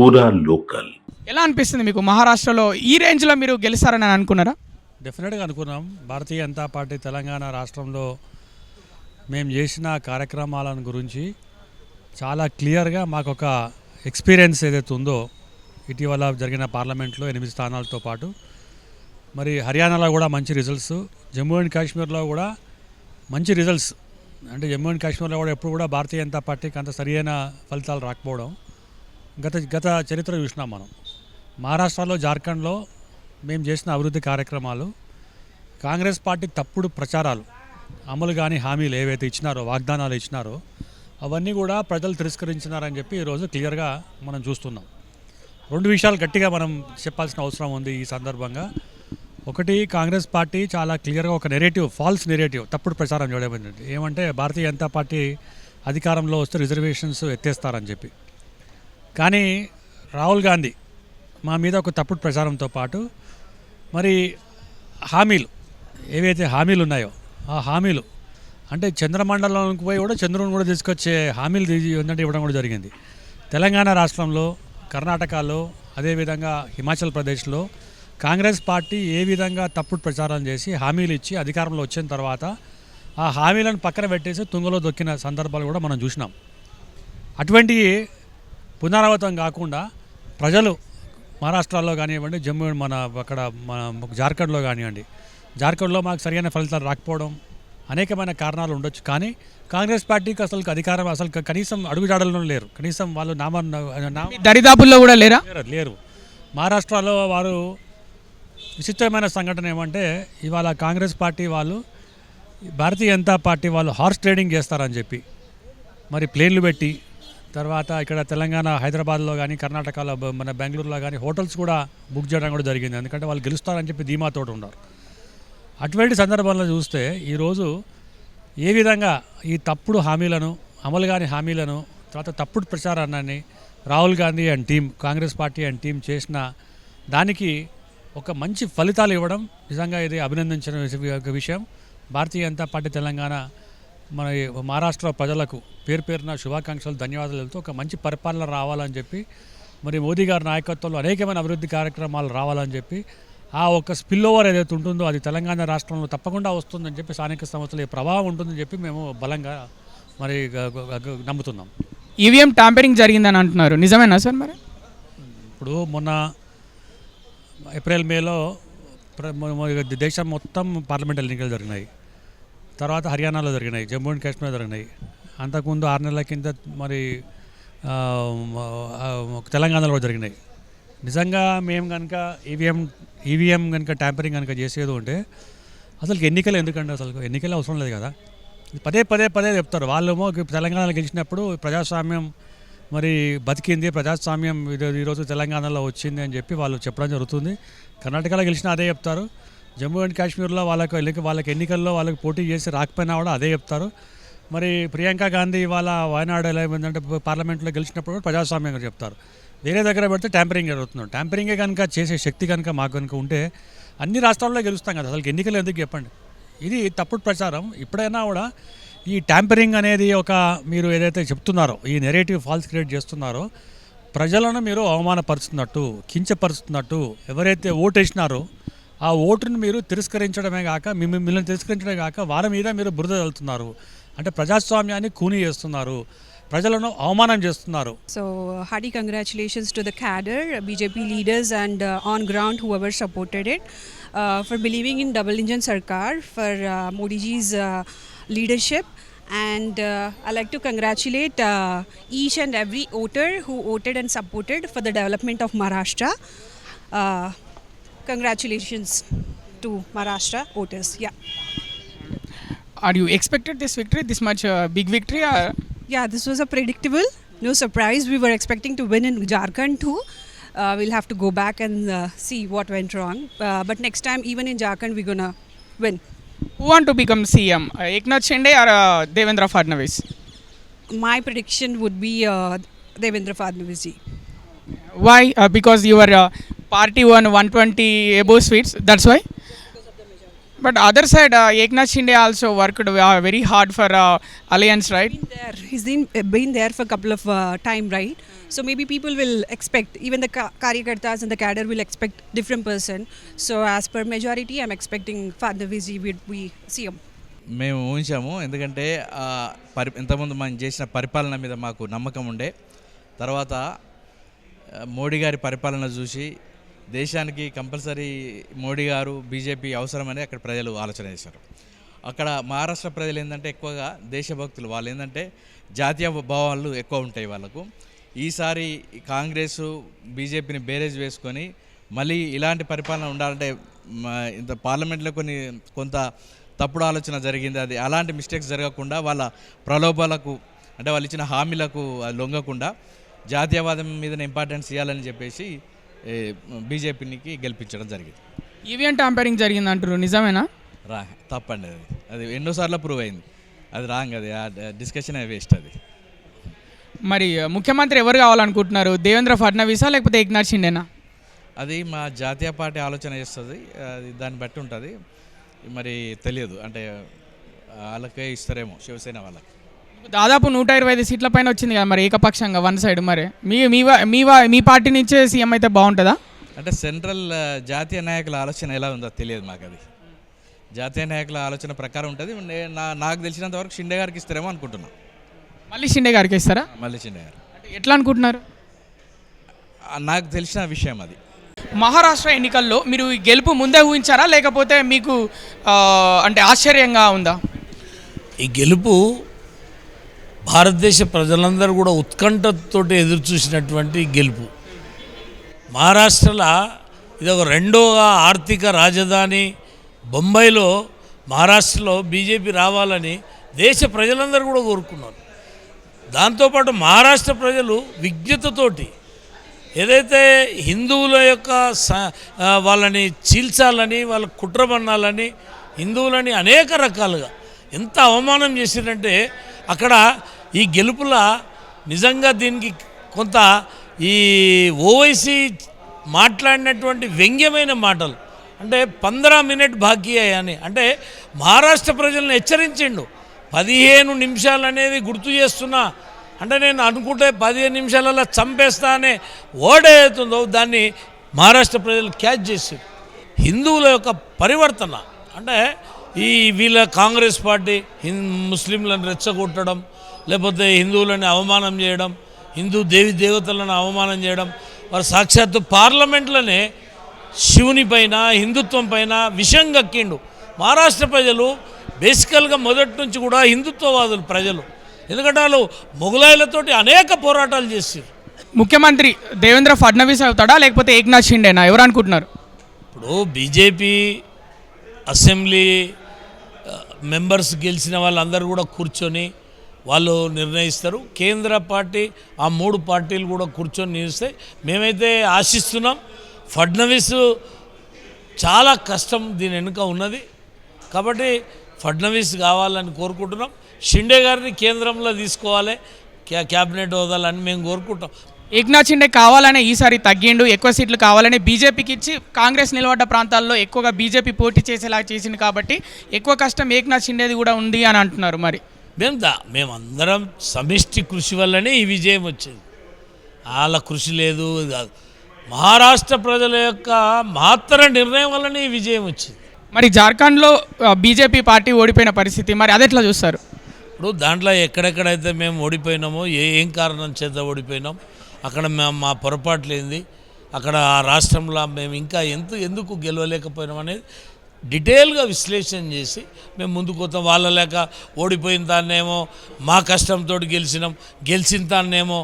పూరా లోకల్. ఎలా అనిపిస్తుంది మీకు మహారాష్ట్రలో ఈ రేంజ్లో మీరు గెలుస్తారని అనుకున్నారా? డెఫినెట్గా అనుకున్నాం. భారతీయ జనతా పార్టీ తెలంగాణ రాష్ట్రంలో మేము చేసిన కార్యక్రమాలను గురించి చాలా క్లియర్గా మాకు ఒక ఎక్స్పీరియన్స్ ఏదైతే ఉందో, ఇటీవల జరిగిన పార్లమెంట్లో 8 స్థానాలతో పాటు మరి హర్యానాలో కూడా మంచి రిజల్ట్స్, జమ్మూ అండ్ కాశ్మీర్లో కూడా మంచి రిజల్ట్స్. అంటే జమ్మూ అండ్ కాశ్మీర్లో కూడా ఎప్పుడు కూడా భారతీయ జనతా పార్టీకి అంత సరియైన ఫలితాలు రాకపోవడం గత చరిత్ర చూసినాం మనం. మహారాష్ట్రలో, జార్ఖండ్లో మేము చేసిన అభివృద్ధి కార్యక్రమాలు, కాంగ్రెస్ పార్టీ తప్పుడు ప్రచారాలు, అమలు కాని హామీలు ఏవైతే ఇచ్చినారో, వాగ్దానాలు ఇచ్చినారో అవన్నీ కూడా ప్రజలు తిరస్కరించినారని చెప్పి ఈరోజు క్లియర్గా మనం చూస్తున్నాం. 2 విషయాలు గట్టిగా మనం చెప్పాల్సిన అవసరం ఉంది ఈ సందర్భంగా. ఒకటి, కాంగ్రెస్ పార్టీ చాలా క్లియర్గా ఒక నెరేటివ్, ఫాల్స్ నెరేటివ్, తప్పుడు ప్రచారం చేయడం ఏమంటే భారతీయ జనతా పార్టీ అధికారంలో వస్తే రిజర్వేషన్స్ ఎత్తేస్తారని చెప్పి. కానీ రాహుల్ గాంధీ మా మీద ఒక తప్పుడు ప్రచారంతో పాటు మరి హామీలు ఏవైతే హామీలు ఉన్నాయో ఆ హామీలు అంటే చంద్రమండలంకి పోయి కూడా చంద్రుని కూడా తీసుకొచ్చే హామీలు ఏంటంటే ఇవ్వడం కూడా జరిగింది. తెలంగాణ రాష్ట్రంలో, కర్ణాటకలో, అదేవిధంగా హిమాచల్ ప్రదేశ్లో కాంగ్రెస్ పార్టీ ఏ విధంగా తప్పుడు ప్రచారం చేసి హామీలు ఇచ్చి అధికారంలో వచ్చిన తర్వాత ఆ హామీలను పక్కన పెట్టేసి తుంగలో దొక్కిన సందర్భాలు కూడా మనం చూసినాం. అటువంటి పునరావృతం కాకుండా ప్రజలు మహారాష్ట్రలో కానివ్వండి, మన జార్ఖండ్లో కానివ్వండి, జార్ఖండ్లో మాకు సరైన ఫలితాలు రాకపోవడం అనేకమైన కారణాలు ఉండొచ్చు. కానీ కాంగ్రెస్ పార్టీకి అధికారం కనీసం అడుగుజాడల్లో లేరు. కనీసం వాళ్ళు దరిదాపుల్లో కూడా లేరు. మహారాష్ట్రలో వారు విచిత్రమైన సంఘటన ఏమంటే, ఇవాళ కాంగ్రెస్ పార్టీ వాళ్ళు భారతీయ జనతా పార్టీ వాళ్ళు హార్స్ ట్రేడింగ్ చేస్తారని చెప్పి మరి ప్లేన్లు పెట్టి, తర్వాత ఇక్కడ తెలంగాణ, హైదరాబాద్లో కానీ, కర్ణాటకలో, మన బెంగళూరులో కానీ హోటల్స్ కూడా బుక్ చేయడం కూడా జరిగింది. ఎందుకంటే వాళ్ళు గెలుస్తారని చెప్పి ధీమాతో ఉన్నారు. అటువంటి సందర్భంలో చూస్తే ఈరోజు ఏ విధంగా ఈ తప్పుడు హామీలను, అమలు కాని హామీలను, తర్వాత తప్పుడు ప్రచారాన్ని Rahul Gandhi and team, Congress party and team చేసిన దానికి ఒక మంచి ఫలితాలు ఇవ్వడం నిజంగా ఇది అభినందించిన విషయం. భారతీయ జనతా పార్టీ తెలంగాణ, మన మహారాష్ట్ర ప్రజలకు పేరున శుభాకాంక్షలు, ధన్యవాదాలతో ఒక మంచి పరిపాలన రావాలని చెప్పి, మరి మోదీ గారి నాయకత్వంలో అనేకమైన అభివృద్ధి కార్యక్రమాలు రావాలని చెప్పి, ఆ ఒక స్పిల్ ఓవర్ ఏదైతే ఉంటుందో అది తెలంగాణ రాష్ట్రంలో తప్పకుండా వస్తుందని చెప్పి, స్థానిక సంస్థల ప్రభావం ఉంటుందని చెప్పి మేము బలంగా మరి నమ్ముతున్నాం. ఈవీఎం ట్యాంపరింగ్ జరిగిందని అంటున్నారు, నిజమేనా సార్? మరి ఇప్పుడు మొన్న ఏప్రిల్, మేలో దేశం మొత్తం పార్లమెంట్ ఎన్నికలు జరిగినాయి. తర్వాత హర్యానాలో జరిగినాయి, జమ్మూ అండ్ కాశ్మీర్లో జరిగినాయి. అంతకుముందు 6 నెలల కింద మరి తెలంగాణలో కూడా జరిగినాయి. నిజంగా మేము కనుక ఈవీఎం కనుక ట్యాంపరింగ్ కనుక చేసేది ఉంటే అసలు ఎన్నికలు ఎందుకంటే, అసలు ఎన్నికలే అవసరం లేదు కదా. పదే చెప్తారు. వాళ్ళేమో తెలంగాణలో గెలిచినప్పుడు ప్రజాస్వామ్యం మరి బతికింది, ప్రజాస్వామ్యం ఈరోజు తెలంగాణలో వచ్చింది అని చెప్పి వాళ్ళు చెప్పడం జరుగుతుంది. కర్ణాటకలో గెలిచినా అదే చెప్తారు. జమ్మూ అండ్ కాశ్మీర్లో వాళ్ళకి ఎన్నికల్లో వాళ్ళకి పోటీ చేసి రాకపోయినా కూడా అదే చెప్తారు. మరి ప్రియాంక గాంధీ వాళ్ళ వాయనాడు ఎలా ఏమైందంటే పార్లమెంట్లో గెలిచినప్పుడు కూడా ప్రజాస్వామ్యంగా చెప్తారు. వేరే దగ్గర పెడితే ట్యాంపరింగ్ జరుగుతుంది. ట్యాంపరింగే కనుక చేసే శక్తి కనుక మాకు కనుక ఉంటే అన్ని రాష్ట్రాల్లో గెలుస్తాం కదా. అసలు ఎన్నికలు ఎందుకు చెప్పండి? ఇది తప్పుడు ప్రచారం. ఇప్పుడైనా కూడా ఈ ట్యాంపరింగ్ అనేది మీరు ఏదైతే చెప్తున్నారో, ఈ నెరేటివ్ ఫాల్స్ క్రియేట్ చేస్తున్నారో, ప్రజలను మీరు అవమానపరుస్తున్నట్టు, కించపరుస్తున్నట్టు, ఎవరైతే ఓటు వేసినారో ఆ ఓటును మీరు తిరస్కరించడమే కాక, మిమ్మల్ని తిరస్కరించడమే కాక వారి మీద మీరు బురద చల్లుతున్నారు. అంటే ప్రజాస్వామ్యాన్ని కూనీ చేస్తున్నారు, ప్రజలను అవమానం చేస్తున్నారు. So hearty congratulations to the cadre, BJP leaders and on ground whoever supported it for believing in double engine sarkar, for Modi ji's leadership, and I like to congratulate each and every voter who voted and supported for the development of Maharashtra. Congratulations to Maharashtra voters. Yeah. Are you expected this victory, this much big victory? Yeah, this was a predictable, no surprise. We were expecting to win in Jharkhand too. We'll have to go back and see what went wrong. But next time, even in Jharkhand, we're gonna win. Who want to become CM? Eknath Shinde or Devendra Fadnavis? My prediction would be Devendra Fadnavis ji. Why? Because your party won 120 above seats. That's why. But other side, Eknath Shinde also worked very hard for alliance, right? Been there for a couple of time, right? So maybe people will expect, even the karyakartas and the cadre will expect different person. So as per majority, I'm expecting Fadnavis would be CM. మేము ఊహించాము, ఎందుకంటే ఇంతకుముందు మనం చేసిన పరిపాలన మీద మాకు నమ్మకం ఉండే. తర్వాత మోడీ గారి పరిపాలన చూసి దేశానికి కంపల్సరీ మోడీ గారు బీజేపీ అవసరమని అక్కడ ప్రజలు ఆలోచన చేశారు. అక్కడ మహారాష్ట్ర ప్రజలు ఏంటంటే ఎక్కువగా దేశభక్తులు, వాళ్ళు ఏంటంటే జాతీయ భావాలు ఎక్కువ ఉంటాయి వాళ్ళకు. ఈసారి కాంగ్రెస్ బీజేపీని బేరేజ్ వేసుకొని మళ్ళీ ఇలాంటి పరిపాలన ఉండాలంటే ఇంత పార్లమెంట్లో కొంత తప్పుడు ఆలోచన జరిగింది. అది అలాంటి మిస్టేక్స్ జరగకుండా వాళ్ళ ప్రలోభాలకు, అంటే వాళ్ళు ఇచ్చిన హామీలకు లొంగకుండా జాతీయవాదం మీద ఇంపార్టెన్స్ ఇవ్వాలని చెప్పేసి బీజేపీకి గెలిపించడం జరిగింది. ఈవీఎం ట్యాంపరింగ్ జరిగింది అంటారు, నిజమేనా? తప్పండి, అది ఎన్నోసార్లు ప్రూవ్ అయింది. అది రాంగ్, అది ఆ డిస్కషన్ వేస్ట్. అది మరి ముఖ్యమంత్రి ఎవరు కావాలనుకుంటున్నారు, దేవేంద్ర ఫడ్నవీసా లేకపోతే ఏక్నాథ్ షిండేనా? అది మా జాతీయ పార్టీ ఆలోచన చేస్తుంది, అది దాన్ని బట్టి ఉంటుంది. మరి తెలియదు, అంటే వాళ్ళకే ఇస్తారేమో, శివసేన వాళ్ళకి. దాదాపు 125 సీట్ల పైన వచ్చింది కదా మరి ఏకపక్షంగా వన్ సైడ్. మరి మీ పార్టీ నుంచే సీఎం అయితే బాగుంటుందా? అంటే సెంట్రల్ జాతీయ నాయకుల ఆలోచన ఎలా ఉందో తెలియదు మాకు. అది జాతీయ నాయకుల ఆలోచన ప్రకారం ఉంటుంది. నాకు తెలిసినంత వరకు షిండే గారికి ఇస్తారేమో అనుకుంటున్నాను. మళ్ళీ షిండే గారికి ఇస్తారా? మళ్ళీ షిండే గారు అంటే ఎట్లా అనుకుంటున్నారు? నాకు తెలిసిన విషయం అది. మహారాష్ట్ర ఎన్నికల్లో మీరు ఈ గెలుపు ముందే ఊహించారా, లేకపోతే మీకు అంటే ఆశ్చర్యంగా ఉందా? ఈ గెలుపు భారతదేశ ప్రజలందరూ కూడా ఉత్కంఠతో ఎదురు చూసినటువంటి గెలుపు. మహారాష్ట్రలో ఇది ఒక రెండవ ఆర్థిక రాజధాని. బొంబాయిలో మహారాష్ట్రలో బీజేపీ రావాలని దేశ ప్రజలందరూ కూడా కోరుకున్నారు. దాంతోపాటు మహారాష్ట్ర ప్రజలు విజ్ఞతతోటి ఏదైతే హిందువుల యొక్క వాళ్ళని చీల్చాలని, వాళ్ళ కుట్రబన్నాలని, హిందువులని అనేక రకాలుగా ఎంత అవమానం చేసిందంటే అక్కడ ఈ గెలుపుల నిజంగా దీనికి కొంత ఈ ఓవైసీ మాట్లాడినటువంటి వ్యంగ్యమైన మాటలు, అంటే 15 మినిట్ బాకీ అని, అంటే మహారాష్ట్ర ప్రజలను హెచ్చరించిండు. 15 నిమిషాలు అనేది గుర్తు చేస్తున్నా, అంటే నేను అనుకుంటే 15 నిమిషాలలో చంపేస్తా అనే వర్డ్ ఏదైతుందో దాన్ని మహారాష్ట్ర ప్రజలు క్యాచ్ చేశారు. హిందువుల యొక్క పరివర్తన అంటే ఈ వీళ్ళ కాంగ్రెస్ పార్టీ ముస్లింలను రెచ్చగొట్టడం, లేకపోతే హిందువులని అవమానం చేయడం, హిందూ దేవతలను అవమానం చేయడం. వారు సాక్షాత్తు పార్లమెంట్లోనే శివుని పైన, హిందుత్వం పైన విషం కక్కిండు. మహారాష్ట్ర ప్రజలు బేసికల్గా మొదటి నుంచి కూడా హిందుత్వవాదులు ప్రజలు, ఎందుకంటే వాళ్ళు మొఘలాయులతోటి అనేక పోరాటాలు చేశారు. ముఖ్యమంత్రి దేవేంద్ర ఫడ్నవీస్ అవుతాడా లేకపోతే ఏక్నాథ్ షిండేనా, ఎవరు అనుకుంటున్నారు? ఇప్పుడు బీజేపీ అసెంబ్లీ మెంబర్స్ గెలిచిన వాళ్ళందరూ కూడా కూర్చొని వాళ్ళు నిర్ణయిస్తారు. కేంద్ర పార్టీ ఆ 3 పార్టీలు కూడా కూర్చొని నిర్ణయిస్తాయి. మేమైతే ఆశిస్తున్నాం. ఫడ్నవీస్ చాలా కష్టం దీని వెనుక ఉన్నది కాబట్టి ఫడ్నవీస్ కావాలని కోరుకుంటున్నాం. షిండే గారిని కేంద్రంలో తీసుకోవాలి, క్యాబినెట్ హోదాలని మేము కోరుకుంటాం. ఏక్నాథ్ షిండే కావాలనే ఈసారి తగ్గిండు, ఎక్కువ సీట్లు కావాలని బీజేపీకి ఇచ్చి కాంగ్రెస్ నిలబడ్డ ప్రాంతాల్లో ఎక్కువగా బీజేపీ పోటీ చేసేలా చేసింది కాబట్టి ఎక్కువ కష్టం ఏక్నాథ్ షిండేది కూడా ఉంది అని అంటున్నారు. మరి మేమందరం సమిష్టి కృషి వల్లనే ఈ విజయం వచ్చింది. వాళ్ళ కృషి లేదు కాదు, మహారాష్ట్ర ప్రజల యొక్క మాత్ర నిర్ణయం వల్లనే ఈ విజయం వచ్చింది. మరి జార్ఖండ్లో బీజేపీ పార్టీ ఓడిపోయిన పరిస్థితి, మరి అది ఎట్లా చూస్తారు? ఇప్పుడు దాంట్లో ఎక్కడెక్కడైతే మేము ఓడిపోయినామో, ఏం కారణం చేత ఓడిపోయినాం, అక్కడ మా పొరపాట్లు ఏంది, అక్కడ ఆ రాష్ట్రంలో మేము ఇంకా ఎందుకు గెలవలేకపోయినాం అనేది డీటెయిల్గా విశ్లేషణ చేసి మేము ముందుకు పోతాం. వాళ్ళ లేక ఓడిపోయిన దాన్నేమో మా కష్టంతో గెలిచిన దాన్నేమో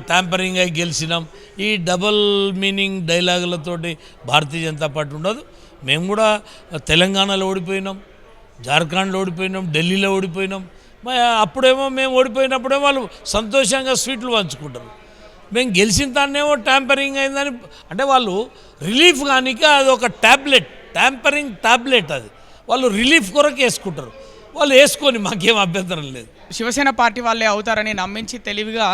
ట్యాంపరింగ్ అయి గెలిచినాం. ఈ double meaning డైలాగులతోటి Bharatiya Janata party ఉండదు. మేము కూడా తెలంగాణలో ఓడిపోయినాం, జార్ఖండ్లో ఓడిపోయినాం, ఢిల్లీలో ఓడిపోయినాం. అప్పుడేమో మేము ఓడిపోయినప్పుడేమో వాళ్ళు సంతోషంగా స్వీట్లు పంచుకుంటారు. మేము గెలిచిన దాన్నేమో ట్యాంపరింగ్ అయిందని, అంటే వాళ్ళు రిలీఫ్ కానీ అది ఒక ట్యాబ్లెట్, ట్యాంపరింగ్ ట్యాబ్లెట్, అది వాళ్ళు రిలీఫ్ కొరకు వేసుకుంటారు. వాళ్ళు వేసుకొని మాకేం అభ్యంతరం లేదు. శివసేన పార్టీ వాళ్ళే అవుతారని నమ్మించి తెలివిగా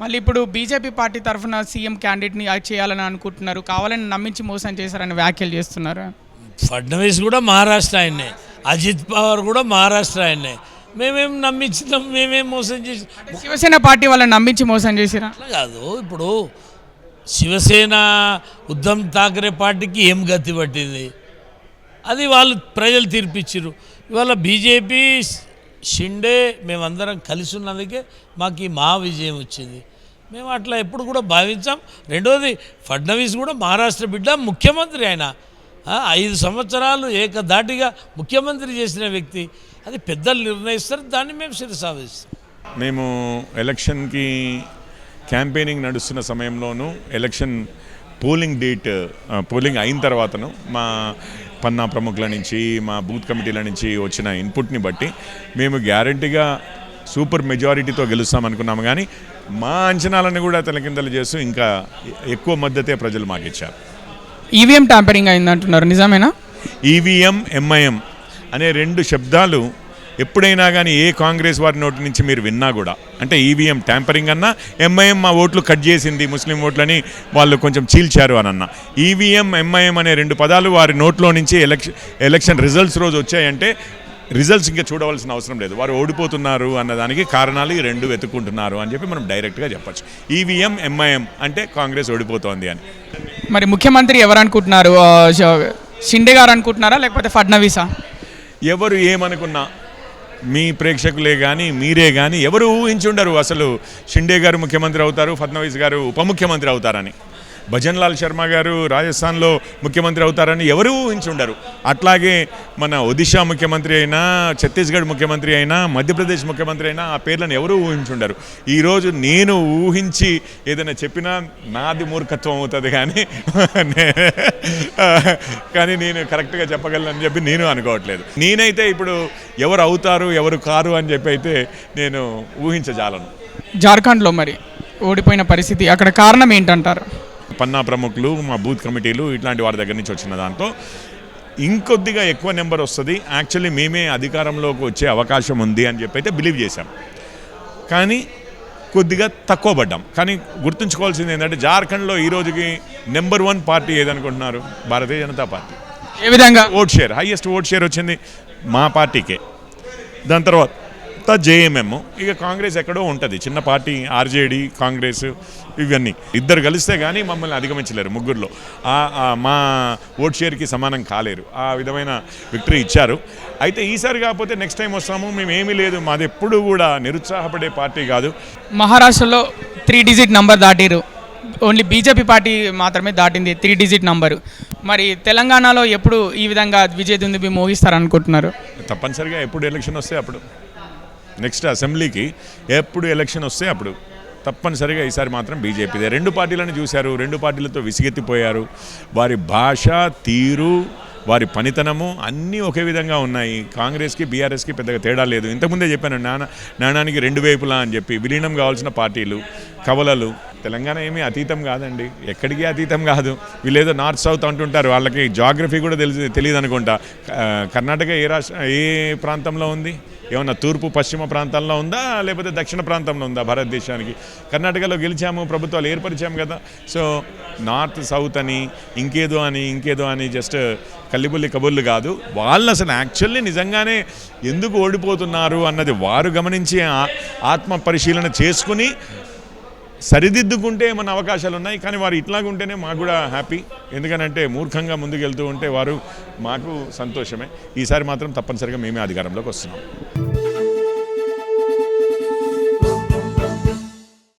మళ్ళీ ఇప్పుడు బీజేపీ పార్టీ తరఫున సీఎం క్యాండిడేట్ని చేయాలని అనుకుంటున్నారు, కావాలని నమ్మించి మోసం చేశారని వ్యాఖ్యలు చేస్తున్నారు. ఫడ్నవీస్ కూడా మహారాష్ట్ర ఆయన్నే, అజిత్ పవార్ కూడా మహారాష్ట్ర ఆయన్నే. మేమేం నమ్మించినాం, మేమేం మోసం చేసి శివసేన పార్టీ వాళ్ళని నమ్మించి మోసం చేసిరా? అట్లా కాదు. ఇప్పుడు శివసేన ఉద్ధవ్ ఠాక్రే పార్టీకి ఏం గతి పట్టింది, అది వాళ్ళు ప్రజలు తీర్పిచ్చిర్రు. ఇవాళ బీజేపీ షిండే మేమందరం కలిసి ఉన్నందుకే మాకు ఈ మహా విజయం వచ్చింది. మేము అట్లా ఎప్పుడు కూడా భావించాం. రెండోది ఫడ్నవీస్ కూడా మహారాష్ట్ర బిడ్డ, ముఖ్యమంత్రి ఆయన 5 సంవత్సరాలు ఏకధాటిగా ముఖ్యమంత్రి చేసిన వ్యక్తి. అది పెద్దలు నిర్ణయిస్తారు, దాన్ని మేము శిరసావహిస్తాం. మేము ఎలక్షన్కి క్యాంపెయినింగ్ నడుస్తున్న సమయంలోనూ ఎలక్షన్ పోలింగ్ అయిన తర్వాతను మా పన్నా ప్రముఖుల నుంచి, మా బూత్ కమిటీల నుంచి వచ్చిన ఇన్పుట్ని బట్టి మేము గ్యారంటీగా సూపర్ మెజారిటీతో గెలుస్తామనుకున్నాము. కానీ మా అంచనాలను కూడా తలకిందలు చేస్తూ ఇంకా ఎక్కువ మద్దతే ప్రజలు మాకు ఇచ్చారు. ఈవీఎం ట్యాంపరింగ్ అయిందంటున్నారు, నిజమేనా? ఈవీఎం, ఎంఐఎం అనే 2 శబ్దాలు ఎప్పుడైనా కానీ ఏ కాంగ్రెస్ వారి నోటి నుంచి మీరు విన్నా కూడా, అంటే ఈవీఎం ట్యాంపరింగ్ అన్నా, ఎంఐఎం మా ఓట్లు కట్ చేసింది, ముస్లిం ఓట్లని వాళ్ళు కొంచెం చీల్చారు అని అన్నా, ఈవీఎం, ఎంఐఎం అనే 2 పదాలు వారి నోట్లో నుంచి ఎలక్షన్ రిజల్ట్స్ రోజు వచ్చాయంటే రిజల్ట్స్ ఇంకా చూడవలసిన అవసరం లేదు. వారు ఓడిపోతున్నారు అన్నదానికి కారణాలు ఈ 2 వెతుక్కుంటున్నారు అని చెప్పి మనం డైరెక్ట్గా చెప్పచ్చు. ఈవీఎం, ఎంఐఎం అంటే కాంగ్రెస్ ఓడిపోతోంది అని. మరి ముఖ్యమంత్రి ఎవరు అనుకుంటున్నారు? షిండే గారు అనుకుంటున్నారా లేకపోతే ఫడ్నవీసా? ఎవరు ఏమనుకున్నా మీ ప్రేక్షకులే కానీ మీరే కానీ ఎవరు ఊహించుండరు అసలు షిండే గారు ముఖ్యమంత్రి అవుతారు, ఫడ్నవీస్ గారు ఉప ముఖ్యమంత్రి అవుతారని. భజన్ లాల్ శర్మ గారు రాజస్థాన్లో ముఖ్యమంత్రి అవుతారని ఎవరు ఊహించుండరు. అట్లాగే మన ఒడిషా ముఖ్యమంత్రి అయినా, ఛత్తీస్గఢ్ ముఖ్యమంత్రి అయినా, మధ్యప్రదేశ్ ముఖ్యమంత్రి అయినా ఆ పేర్లను ఎవరు ఊహించుండరు. ఈరోజు నేను ఊహించి ఏదైనా చెప్పినా నాది మూర్ఖత్వం అవుతుంది, కానీ నేను కరెక్ట్గా చెప్పగలను చెప్పి నేను అనుకోవట్లేదు. నేనైతే ఇప్పుడు ఎవరు అవుతారు ఎవరు కారు అని చెప్పి అయితే నేను ఊహించజాలను. జార్ఖండ్లో మరి ఓడిపోయిన పరిస్థితి, అక్కడ కారణం ఏంటంటారు? పన్నా ప్రముఖులు, మా బూత్ కమిటీలు ఇట్లాంటి వారి దగ్గర నుంచి వచ్చిన దాంతో ఇంకొద్దిగా ఎక్కువ నెంబర్ వస్తుంది, యాక్చువల్లీ మేమే అధికారంలోకి వచ్చే అవకాశం ఉంది అని చెప్పి అయితే బిలీవ్ చేశాం. కానీ కొద్దిగా తక్కువ పడ్డాం. కానీ గుర్తుంచుకోవాల్సింది ఏంటంటే జార్ఖండ్లో ఈ రోజుకి number 1 party ఏదనుకుంటున్నారు? Bharatiya Janata party. ఏ విధంగా? Vote share, highest vote share వచ్చింది మా పార్టీకే. దాని తర్వాత జేఎంఎం, ఇక కాంగ్రెస్ ఎక్కడో ఉంటుంది, చిన్న పార్టీ ఆర్జేడీ, కాంగ్రెస్, ఇవన్నీ ఇద్దరు కలిస్తే కానీ మమ్మల్ని అధిగమించలేరు. ముగ్గురులో మా ఓట్ షేర్కి సమానం కాలేరు. ఆ విధమైన విక్టరీ ఇచ్చారు. అయితే ఈసారి కాకపోతే నెక్స్ట్ టైం వస్తాము. మేము ఏమీ లేదు, మాది ఎప్పుడు కూడా నిరుత్సాహపడే పార్టీ కాదు. మహారాష్ట్రలో 3 డిజిట్ నంబర్ దాటిరు, ఓన్లీ బీజేపీ పార్టీ మాత్రమే దాటింది 3 డిజిట్ నంబరు. మరి తెలంగాణలో ఎప్పుడు ఈ విధంగా విజయదుందుబి మోగిస్తారనుకుంటున్నారు? తప్పనిసరిగా ఎప్పుడు ఎలక్షన్ వస్తే అప్పుడు, నెక్స్ట్ అసెంబ్లీకి ఎప్పుడు ఎలక్షన్ వస్తే అప్పుడు తప్పనిసరిగా ఈసారి మాత్రం బీజేపీదే. 2 పార్టీలను చూశారు, 2 పార్టీలతో విసిగెత్తిపోయారు. వారి భాష, తీరు, వారి పనితనము అన్నీ ఒకే విధంగా ఉన్నాయి. కాంగ్రెస్కి బీఆర్ఎస్కి పెద్దగా తేడా లేదు. ఇంతకుముందే చెప్పాను, నాణానికి 2 వైపులా అని చెప్పి విలీనం కావాల్సిన పార్టీలు, కవలలు. తెలంగాణ ఏమీ అతీతం కాదండి, ఎక్కడికి అతీతం కాదు. వీళ్ళేదో నార్త్ సౌత్ అంటుంటారు, వాళ్ళకి జాగ్రఫీ కూడా తెలియదు అనుకుంటా. కర్ణాటక ఏ ప్రాంతంలో ఉంది? ఏమన్నా తూర్పు పశ్చిమ ప్రాంతాల్లో ఉందా, లేకపోతే దక్షిణ ప్రాంతంలో ఉందా భారతదేశానికి? కర్ణాటకలో గెలిచాము, ప్రభుత్వాలు ఏర్పరిచాము కదా. సో నార్త్ సౌత్ అని ఇంకేదో అని జస్ట్ కల్లిబుల్లి కబుర్లు కాదు. వాళ్ళు అసలు యాక్చువల్లీ నిజంగానే ఎందుకు ఓడిపోతున్నారు అన్నది వారు గమనించి ఆత్మ పరిశీలన చేసుకుని సరిదిద్దుకుంటే ఏమన్నా అవకాశాలు ఉన్నాయి. కానీ వారు ఇట్లాగుంటేనే మాకు కూడా హ్యాపీ. ఎందుకనంటే మూర్ఖంగా ముందుకెళ్తూ ఉంటే వారు మాకు సంతోషమే. ఈసారి మాత్రం తప్పనిసరిగా మేమే అధికారంలోకి వస్తున్నాం.